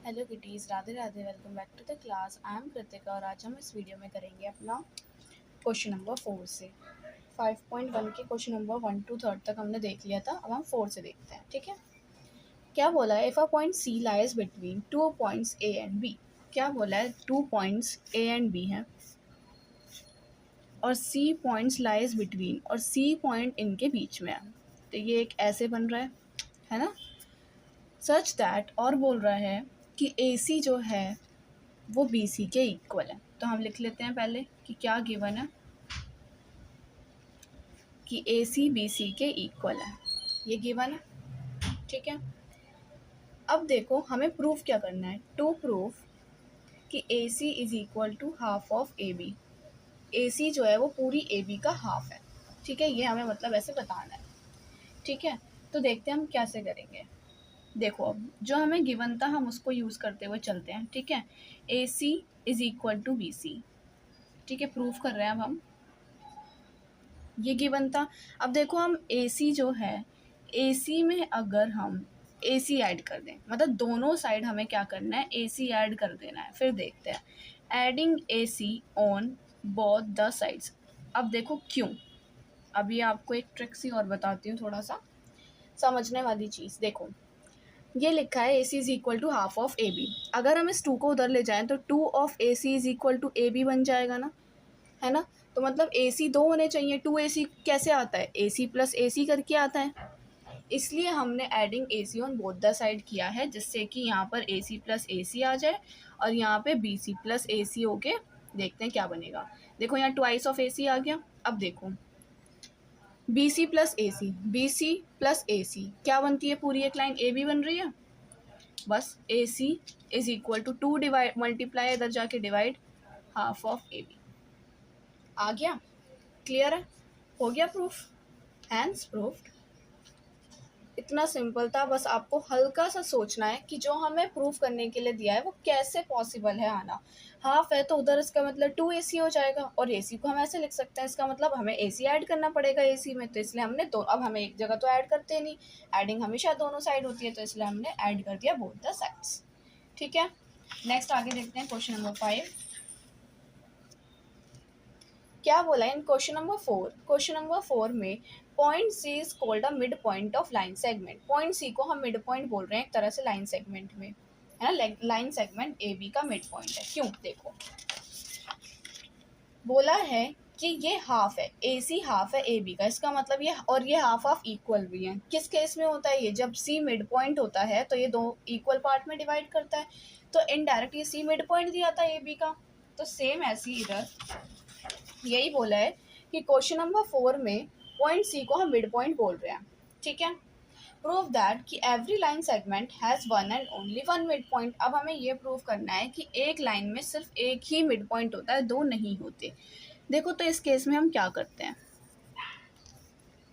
Hello kitties, Radhe Radhe. Welcome back to the class. I am Kritika और आज हम इस वीडियो में करेंगे अपना क्वेश्चन नंबर 4 से 5.1 के क्वेश्चन नंबर 1 to 3 तक हमने देख लिया था। अब हम 4 से देखते हैं, ठीक है। क्या बोला है? If a point C lies between two points A and B. क्या बोला है? 2 पॉइंट्स ए एंड बी हैं और सी पॉइंट्स लाइज बिटवीन, और सी पॉइंट इनके बीच में है। तो ये एक ऐसे बन रहा है ना। सच दैट, और बोल रहा है कि ए सी जो है वो बी सी के इक्वल है। तो हम लिख लेते हैं पहले कि क्या गिवन है, कि ए सी बी सी के इक्वल है। ये गिवन है, ठीक है। अब देखो हमें प्रूफ क्या करना है। टू प्रूफ कि A C is equal to half of A B. A C जो है वो पूरी ए बी का हाफ है, ठीक है। ये हमें मतलब ऐसे बताना है, ठीक है। तो देखते हैं हम कैसे करेंगे। देखो अब जो हमें गिवन था हम उसको यूज़ करते हुए चलते हैं, ठीक है। A C is equal to B C, ठीक है। प्रूफ कर रहे हैं अब हम, ये गिवन था। अब देखो हम AC जो है, AC में अगर हम AC ऐड कर दें, मतलब दोनों साइड हमें क्या करना है, AC ऐड कर देना है। फिर देखते हैं adding AC on both the sides. अब देखो क्यों, अभी आपको एक ट्रिक सी और बताती हूँ, थोड़ा सा समझने वाली चीज़। देखो ये लिखा है AC is equal to half of AB। अगर हम इस 2 को उधर ले जाएं तो 2 of AC is equal to AB बन जाएगा ना, है ना। तो मतलब ए सी 2 होने चाहिए। 2AC कैसे आता है? AC प्लस AC करके आता है। इसलिए हमने adding AC on both the side किया है, जिससे कि यहाँ पर AC प्लस AC आ जाए और यहाँ पे BC प्लस AC होके देखते हैं क्या बनेगा। देखो यहाँ ट्वाइस ऑफ AC आ गया। अब देखो BC plus AC, BC plus AC क्या बनती है? पूरी एक लाइन AB बन रही है। बस AC is equal to 2 divide multiply, इधर जाके डिवाइड हाफ ऑफ AB। आ गया? क्लियर है? हो गया प्रूफ, हैंस प्रूफ्ड। इतना सिंपल था। बस आपको हल्का सा सोचना है कि जो हमें प्रूफ करने के लिए दिया है वो कैसे पॉसिबल है आना। हाफ है तो उधर इसका मतलब 2AC हो जाएगा, और AC को हम ऐसे लिख सकते हैं, इसका मतलब हमें AC ऐड करना पड़ेगा AC में। तो इसलिए हमने दो, अब हमें एक जगह तो ऐड करते नहीं, एडिंग हमेशा दोनों साइड होती है, तो इसलिए हमने ऐड कर दिया बोथ द साइड्स, ठीक है। नेक्स्ट आगे देखते हैं क्वेश्चन नंबर 5। क्या बोला है in question number 4? Question number 4 में point C is called a mid point of line segment. Point C को हम मिड पॉइंट बोल रहे हैं एक तरह से लाइन सेगमेंट में, है ना। लाइन सेगमेंट ए बी का मिड पॉइंट है। क्यों? देखो बोला है कि ये हाफ है, ए सी हाफ है ए बी का, इसका मतलब ये, और ये हाफ ऑफ इक्वल भी है। किस केस में होता है ये? जब सी मिड पॉइंट होता है तो ये दो इक्वल पार्ट में डिवाइड करता है, तो इनडायरेक्ट ये सी मिड पॉइंट दिया था ए बी का। तो सेम ऐसी इधर यही बोला है कि क्वेश्चन नंबर 4 में पॉइंट सी को हम मिड पॉइंट बोल रहे हैं, ठीक है। प्रूव दैट कि every line segment has one and only one mid point. अब हमें ये प्रूव करना है कि एक लाइन में सिर्फ एक ही मिड पॉइंट होता है, दो नहीं होते। देखो तो इस केस में हम क्या करते हैं,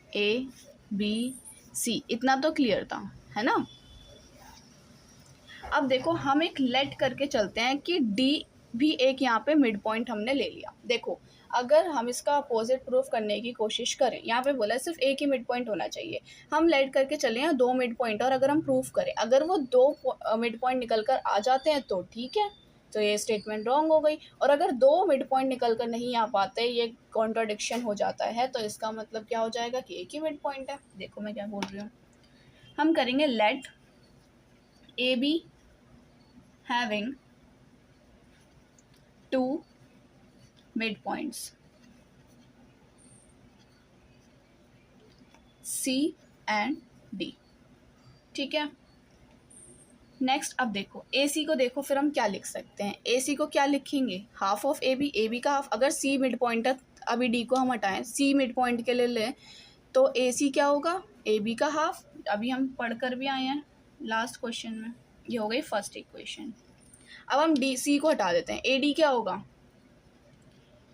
ए बी सी, इतना तो क्लियर था, है ना। अब देखो हम एक लेट करके चलते हैं कि डी भी एक यहाँ पे मिड पॉइंट हमने ले लिया। देखो अगर हम इसका अपोजिट प्रूफ करने की कोशिश करें, यहाँ पे बोला सिर्फ एक ही मिड पॉइंट होना चाहिए, हम लेट करके चले हैं दो मिड पॉइंट, और अगर हम प्रूफ करें अगर वो दो मिड पॉइंट निकल कर आ जाते हैं तो ठीक है, तो ये स्टेटमेंट रॉन्ग हो गई। और अगर दो मिड पॉइंट निकल कर नहीं आ पाते, ये कॉन्ट्राडिक्शन हो जाता है, तो इसका मतलब क्या हो जाएगा कि एक ही मिड पॉइंट है। देखो मैं क्या बोल रही हूँ, हम करेंगे let A B having two midpoints C and D, ठीक है। नेक्स्ट अब देखो AC को देखो, फिर हम क्या लिख सकते हैं। AC को क्या लिखेंगे? हाफ ऑफ ए बी का हाफ। अगर C मिड पॉइंट है, अभी D को हम हटाएं, C मिड पॉइंट के लिए लें, तो AC क्या होगा? AB का हाफ। अभी हम पढ़ कर भी आए हैं लास्ट क्वेश्चन में, ये हो गई फर्स्ट इक्वेशन। अब हम DC को हटा देते हैं, AD क्या होगा?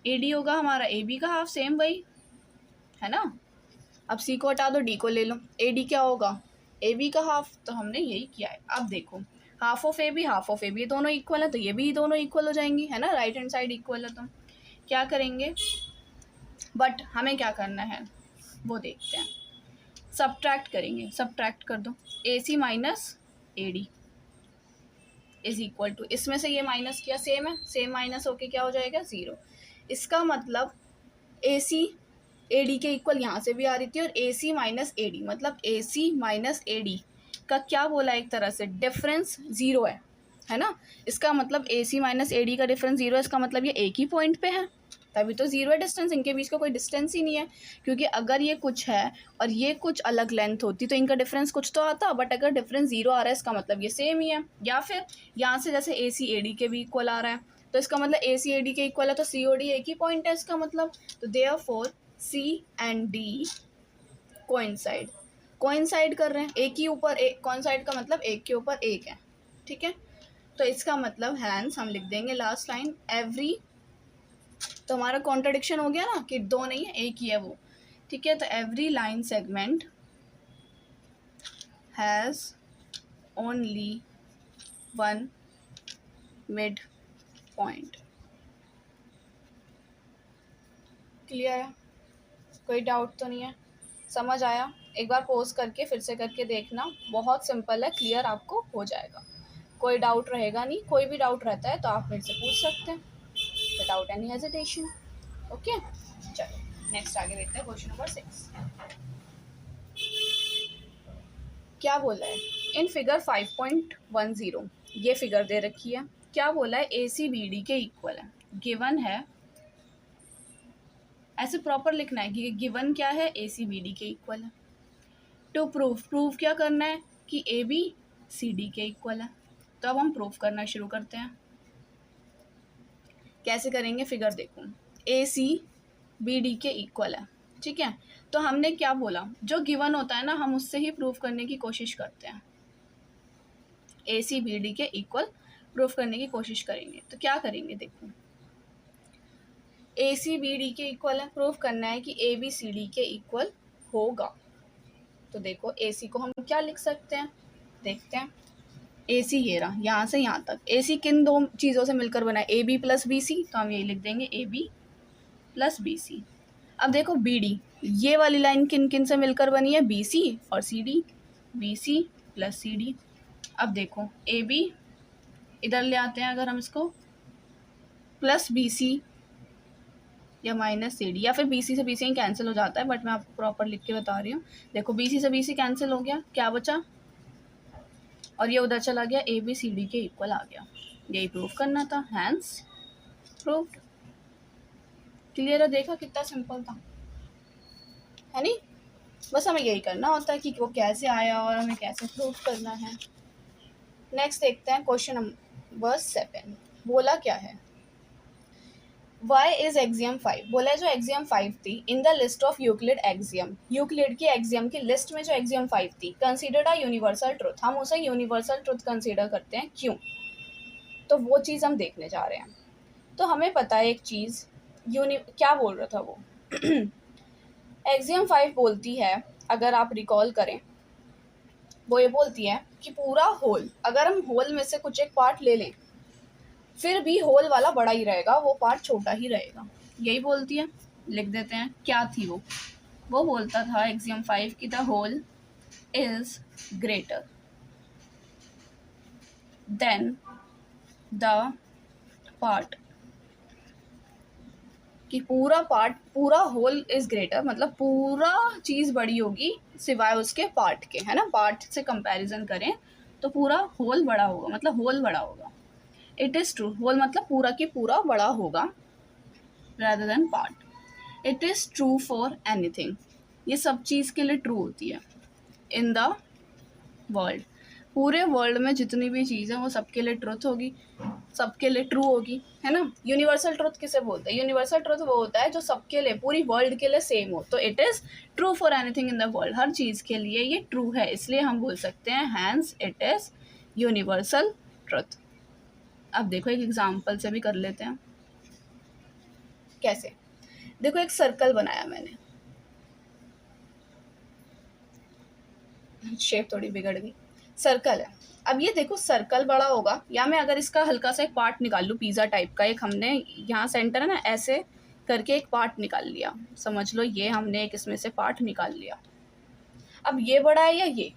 AD होगा हमारा AB का हाफ, सेम वही, है ना। अब C को हटा दो, D को ले लो, AD क्या होगा? AB का हाफ। तो हमने यही किया है। अब देखो half of AB half of AB, ये दोनों इक्वल है, तो ये भी दोनों इक्वल हो जाएंगी, है ना। राइट हैंड साइड इक्वल है, तो क्या करेंगे, बट हमें क्या करना है वो देखते हैं। सब्ट्रैक्ट करेंगे, सब्ट्रैक्ट कर दो AC minus AD, is equal to, इसमें से ये माइनस किया, सेम है, सेम माइनस होके क्या हो जाएगा 0। इसका मतलब ए सी ए डी के इक्वल यहाँ से भी आ रही थी, और ए सी माइनस ए डी मतलब ए सी माइनस ए डी का क्या बोला, एक तरह से डिफरेंस 0 है ना। इसका मतलब ए सी माइनस ए डी का डिफरेंस 0 है, इसका मतलब ये एक ही पॉइंट पे है, तभी तो 0 है डिस्टेंस, इनके बीच का कोई डिस्टेंस ही नहीं है। क्योंकि अगर ये कुछ है और ये कुछ अलग लेंथ होती तो इनका डिफरेंस कुछ तो आता, बट अगर डिफरेंस 0 आ रहा है इसका मतलब ये सेम ही है। या फिर यहाँ से जैसे ए सी ए डी के भी इक्वल आ रहा है, तो इसका मतलब ए सी ए डी के इक्वल है, तो सी ओ डी एक ही पॉइंट है इसका मतलब। तो therefore C and D coincide कर रहे हैं, एक ही ऊपर एक, कोइंसाइड का मतलब एक के ऊपर एक है, ठीक है। तो इसका मतलब हैंस हम लिख देंगे लास्ट लाइन एवरी, तो हमारा कॉन्ट्रडिक्शन हो गया ना कि दो नहीं है एक ही है वो, ठीक है। तो every line segment has only one mid point. Clear है, कोई डाउट तो नहीं है, समझ आया? एक बार पॉज करके फिर से करके देखना, बहुत सिंपल है, क्लियर आपको हो जाएगा, कोई डाउट रहेगा नहीं। कोई भी डाउट रहता है तो आप मेरे से पूछ सकते हैं विदाउट एनी हेजिटेशन। ओके, चलो नेक्स्ट आगे देखते हैं, क्वेश्चन नंबर 6 क्या बोला है। इन फिगर 5.10 ये फिगर दे रखी है, क्या बोला है, ए सी बी डी के इक्वल है, गिवन है, ऐसे प्रॉपर लिखना है कि गिवन क्या है, ए सी बी डी के इक्वल है। टू प्रूफ क्या करना है कि ए बी सी डी के इक्वल है। तो अब हम प्रूफ करना शुरू करते हैं। कैसे करेंगे, फिगर देखो, ए सी बी डी के इक्वल है, ठीक है। तो हमने क्या बोला, जो गिवन होता है ना हम उससे ही प्रूफ करने की कोशिश करते हैं, ए सी बी डी के इक्वल प्रूफ करने की कोशिश करेंगे। तो क्या करेंगे, देखो ए सी बी डी के इक्वल है, प्रूफ करना है कि ए बी सी डी के इक्वल होगा। तो देखो ए सी को हम क्या लिख सकते हैं, देखते हैं। ए सी ये रहा, यहाँ से यहाँ तक, ए सी किन दो चीज़ों से मिलकर बना है, A B plus B C, तो हम यही लिख देंगे A B plus B C. अब देखो बी डी, ये वाली लाइन किन किन से मिलकर बनी है, बी सी और C D, B C plus C D. अब देखो ए बी इधर ले आते हैं, अगर हम इसको प्लस बी सी या माइनस सी डी, या फिर बी सी से बी सी कैंसिल हो जाता है, बट मैं आपको प्रॉपर लिख के बता रही हूँ। देखो बी सी से बी सी कैंसिल हो गया, क्या बचा, और ये उधर चला गया, ए बी सी डी के इक्वल आ गया। यही प्रूफ करना था, हैंस प्रूफ। क्लियर है, देखा कितना सिंपल था, है नहीं। बस हमें यही करना होता है कि वो कैसे आया और हमें कैसे प्रूफ करना है। नेक्स्ट देखते हैं क्वेश्चन नंबर 7, बोला क्या है, y इज एक्सियम 5, बोला है जो एक्सियम 5 थी in the list of Euclid axiom, Euclid की एक्सियम की लिस्ट में जो एक्सियम 5 थी, कंसीडर्ड अ यूनिवर्सल ट्रुथ, हम उसे यूनिवर्सल ट्रुथ कंसीडर करते हैं, क्यों, तो वो चीज़ हम देखने जा रहे हैं। तो हमें पता है एक चीज़, क्या बोल रहा था वो एक्सियम 5 बोलती है, अगर आप रिकॉल करें, वो ये बोलती है कि पूरा होल, अगर हम होल में से कुछ एक पार्ट ले लें फिर भी होल वाला बड़ा ही रहेगा, वो पार्ट छोटा ही रहेगा, यही बोलती है। लिख देते हैं क्या थी वो बोलता था एक्सियम 5 की the whole is greater than the part, कि पूरा होल इज ग्रेटर मतलब पूरा चीज़ बड़ी होगी सिवाय उसके पार्ट के, है ना। पार्ट से कंपैरिजन करें तो पूरा होल बड़ा होगा, मतलब होल बड़ा होगा। इट इज़ ट्रू, होल मतलब पूरा की पूरा बड़ा होगा rather than part. It is true for anything, ये सब चीज़ के लिए ट्रू होती है। इन द वर्ल्ड, पूरे वर्ल्ड में जितनी भी चीज़ें वो सबके लिए ट्रुथ होगी, सबके लिए ट्रू होगी, है ना। यूनिवर्सल ट्रुथ किसे बोलते हैं, यूनिवर्सल ट्रुथ वो होता है जो सबके लिए पूरी वर्ल्ड के लिए सेम हो। तो it is true for anything in the world, हर चीज़ के लिए ये ट्रू है, इसलिए हम बोल सकते हैं hence it is universal truth. अब देखो एक एग्जाम्पल से भी कर लेते हैं, कैसे, देखो एक सर्कल बनाया मैंने, शेप थोड़ी बिगड़ गई, सर्कल है। अब ये देखो सर्कल बड़ा होगा, या मैं अगर इसका हल्का सा एक पार्ट निकाल लूँ, पिज़्ज़ा टाइप का, एक हमने यहाँ सेंटर है ना, ऐसे करके एक पार्ट निकाल लिया, समझ लो ये हमने एक इसमें से पार्ट निकाल लिया। अब ये बड़ा है या ये,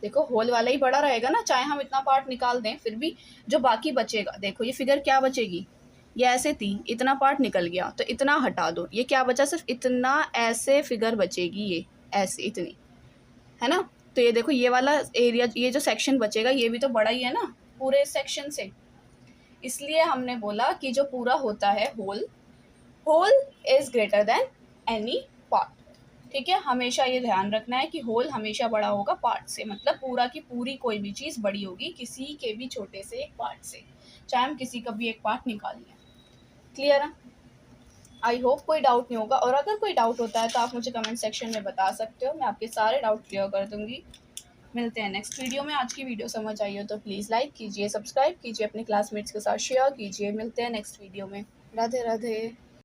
देखो होल वाला ही बड़ा रहेगा ना, चाहे हम इतना पार्ट निकाल दें फिर भी जो बाकी बचेगा, देखो ये फिगर क्या बचेगी, ये ऐसे थी, इतना पार्ट निकल गया तो इतना हटा दो, ये क्या बचा, सिर्फ इतना ऐसे फिगर बचेगी, ये ऐसे इतनी, है ना। तो ये देखो ये वाला एरिया, ये जो सेक्शन बचेगा ये भी तो बड़ा ही है ना पूरे सेक्शन से, इसलिए हमने बोला कि जो पूरा होता है whole, whole is greater than any part. ठीक है, हमेशा ये ध्यान रखना है कि होल हमेशा बड़ा होगा पार्ट से, मतलब पूरा की पूरी कोई भी चीज़ बड़ी होगी किसी के भी छोटे से एक पार्ट से, चाहे हम किसी का भी एक पार्ट निकाल लें। क्लियर है? आई होप कोई डाउट नहीं होगा, और अगर कोई डाउट होता है तो आप मुझे कमेंट सेक्शन में बता सकते हो, मैं आपके सारे डाउट क्लियर कर दूंगी। मिलते हैं नेक्स्ट वीडियो में। आज की वीडियो समझ आई हो तो प्लीज़ लाइक कीजिए, सब्सक्राइब कीजिए, अपने क्लासमेट्स के साथ शेयर कीजिए। मिलते हैं नेक्स्ट वीडियो में। राधे राधे।